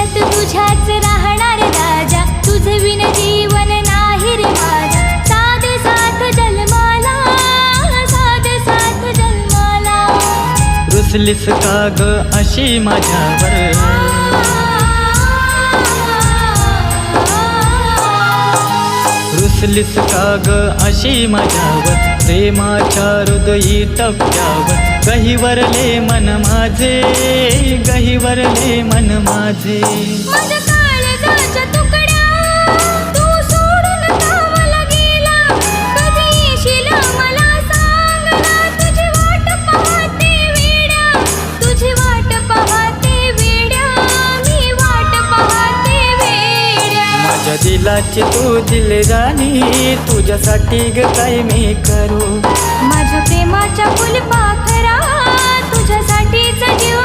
जीवंत तुझ्याच राहणार राजा, तुझ विन जीवन नाही रे माझा. साध साथ जन्माला, साध साथ जन्माला. रुसलीस का ग अशी माझ्यावर, रुसलीस का ग अशी माझ्यावर. प्रेमाच्या हृदयी टप्प्यावर गहिवरले मन माझे, गहिवरले मन माझे. माझ्या काळजाच्या तुकड्या तू सोडून कावाला गेला, कधी येशील मला सांग ना. तुझी वाट पाहते वेड्या, तुझी वाट पाहते वेड्या, मी वाट पाहते वेड्या. माझ्या दिलाची तू दिलराणी, तुझ्यासाठी ग काय मी करू. माझ्या प्रेमाच्या फुलपाखरा, तुझ्यासाठीच जीव